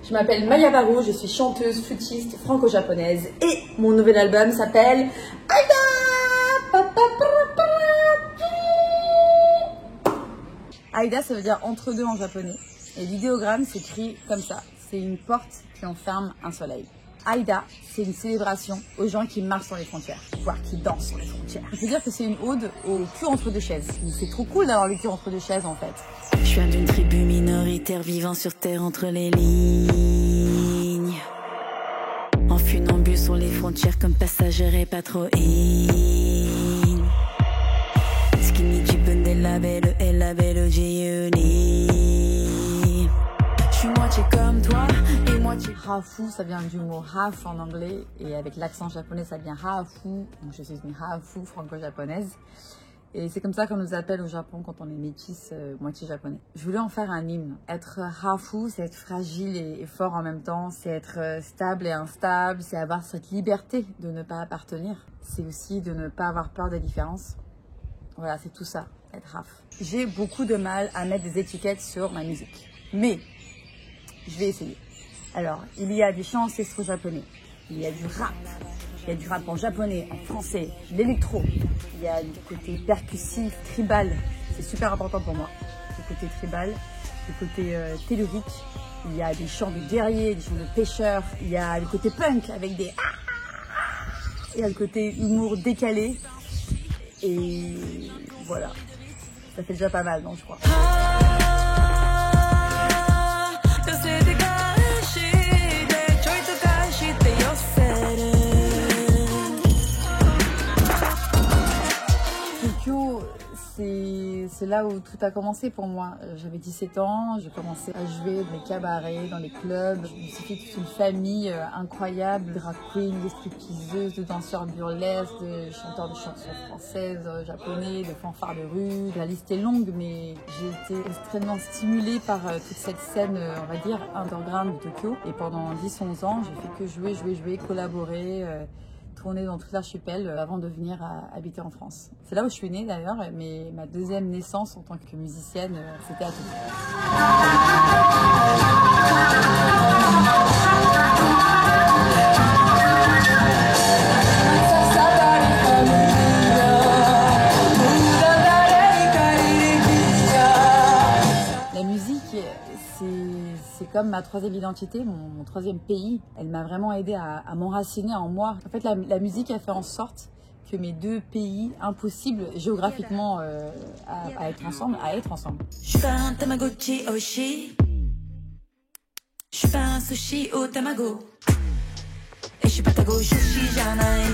Je m'appelle Maya Baru, je suis chanteuse, flûtiste franco-japonaise et mon nouvel album s'appelle Aida. Aida, ça veut dire entre deux en japonais. Et l'idéogramme s'écrit comme ça. C'est une porte qui enferme un soleil. Aida, c'est une célébration aux gens qui marchent sur les frontières, voire qui dansent sur les frontières. Je veux dire que c'est une ode au cul entre deux chaises. C'est trop cool d'avoir le cul entre deux chaises en fait. Je viens d'une tribu minoritaire vivant sur terre entre les lignes. En funambule sur les frontières comme passagère et pas trop in. Skinny jeepin des labels et labels G-Uni. Je suis moitié comme toi et moitié... Hafu, ça vient du mot half en anglais et avec l'accent japonais ça vient hafu. Donc je suis une hafu franco-japonaise. Et c'est comme ça qu'on nous appelle au Japon quand on est métis, moitié japonais. Je voulais en faire un hymne. Être hafu, c'est être fragile et fort en même temps. C'est être stable et instable. C'est avoir cette liberté de ne pas appartenir. C'est aussi de ne pas avoir peur des différences. Voilà, c'est tout ça, être haf. J'ai beaucoup de mal à mettre des étiquettes sur ma musique. Mais, je vais essayer. Alors, il y a des chants ancestraux japonais. Il y a du rap. Il y a du rap en japonais, en français, de l'électro. Il y a le côté percussif, tribal. C'est super important pour moi. Le côté tribal, le côté tellurique. Il y a des chants de guerriers, des chants de pêcheurs. Il y a le côté punk avec des... Il y a le côté humour décalé. Et voilà. Ça fait déjà pas mal, non, je crois. C'est là où tout a commencé pour moi. J'avais 17 ans, j'ai commencé à jouer dans les cabarets, dans les clubs. Je me suis fait toute une famille incroyable, de drag queens, de stripteaseuses, de danseurs burlesques, de chanteurs de chansons françaises, japonais, de fanfares de rue. La liste est longue, mais j'ai été extrêmement stimulée par toute cette scène, on va dire, underground de Tokyo. Et pendant 10-11 ans, j'ai fait que jouer, collaborer, tourner dans toute l'archipel avant de venir habiter en France. C'est là où je suis née d'ailleurs, mais ma deuxième naissance en tant que musicienne, c'était à Tokyo. La musique, c'est comme ma troisième identité, mon troisième pays. Elle m'a vraiment aidée à m'enraciner en moi. En fait, la musique a fait en sorte que mes deux pays impossibles géographiquement à être ensemble. Je suis pas un Tamagotchi Oshi. Je suis pas un sushi au tamago. Et je suis pas ta go sushi janai.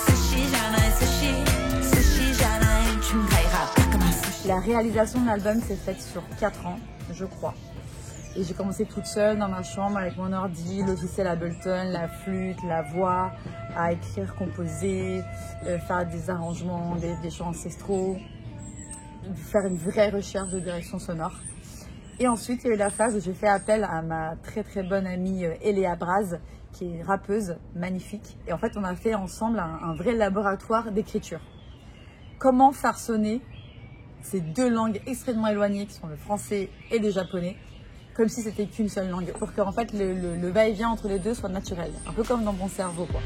Sushi janai, sushi janai. Tu me trahiras pas comme un sushi. La réalisation de l'album s'est faite sur 4 ans, je crois. Et j'ai commencé toute seule dans ma chambre avec mon ordi, logiciel Ableton, la flûte, la voix, à écrire, composer, faire des arrangements, des chants ancestraux, faire une vraie recherche de direction sonore. Et ensuite, il y a eu la phase où j'ai fait appel à ma très très bonne amie Eléa Braz, qui est rappeuse, magnifique. Et en fait, on a fait ensemble un vrai laboratoire d'écriture. Comment faire sonner ces deux langues extrêmement éloignées qui sont le français et le japonais, comme si c'était qu'une seule langue, pour que en fait le va-et-vient entre les deux soit naturel, un peu comme dans mon cerveau quoi.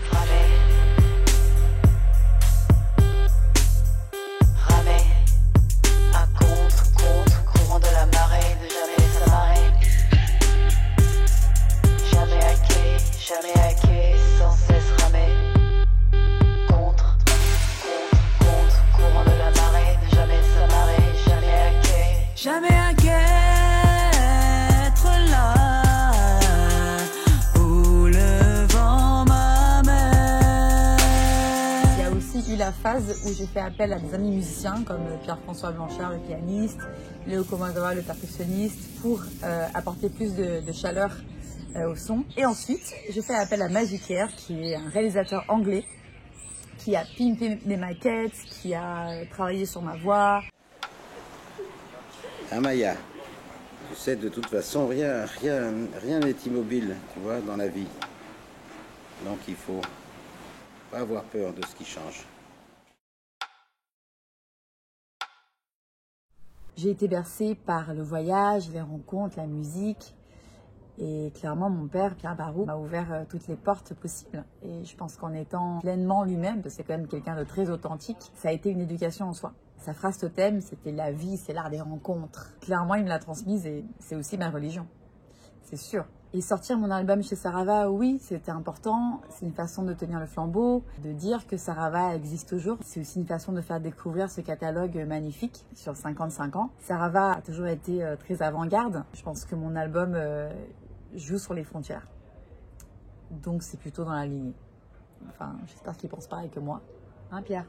Ramé, à contre courant de la marée, de jamais s'amarrer. Jamais hacké, sans cesse ramé. Contre courant de la marée, de jamais s'amarrer, jamais hacké. Jamais hacké. La phase où j'ai fait appel à des amis musiciens comme Pierre-François Blanchard, le pianiste, Léo Komagawa, le percussionniste, pour apporter plus de chaleur au son. Et ensuite, j'ai fait appel à Magic Air, qui est un réalisateur anglais, qui a pimpé les maquettes, qui a travaillé sur ma voix. Maya, tu sais, de toute façon, rien n'est immobile, tu vois, dans la vie. Donc il faut pas avoir peur de ce qui change. J'ai été bercée par le voyage, les rencontres, la musique. Et clairement, mon père, Pierre Barou, m'a ouvert toutes les portes possibles. Et je pense qu'en étant pleinement lui-même, parce que c'est quand même quelqu'un de très authentique, ça a été une éducation en soi. Sa phrase totem, c'était « La vie, c'est l'art des rencontres ». Clairement, il me l'a transmise et c'est aussi ma religion. C'est sûr. Et sortir mon album chez Sarava, oui, c'était important. C'est une façon de tenir le flambeau, de dire que Sarava existe toujours. C'est aussi une façon de faire découvrir ce catalogue magnifique sur 55 ans. Sarava a toujours été très avant-garde. Je pense que mon album joue sur les frontières. Donc c'est plutôt dans la lignée. Enfin, j'espère qu'il pense pareil que moi. Hein, Pierre ?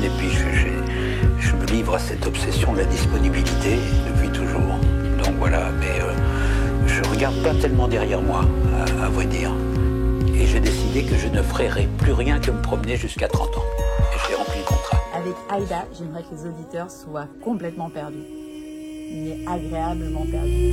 Et puis je me livre à cette obsession de la disponibilité depuis toujours. Donc voilà, mais je regarde pas tellement derrière moi, à vrai dire. Et j'ai décidé que je ne ferai plus rien que me promener jusqu'à 30 ans. Et j'ai rempli le contrat. Avec Aïda, j'aimerais que les auditeurs soient complètement perdus, mais agréablement perdus.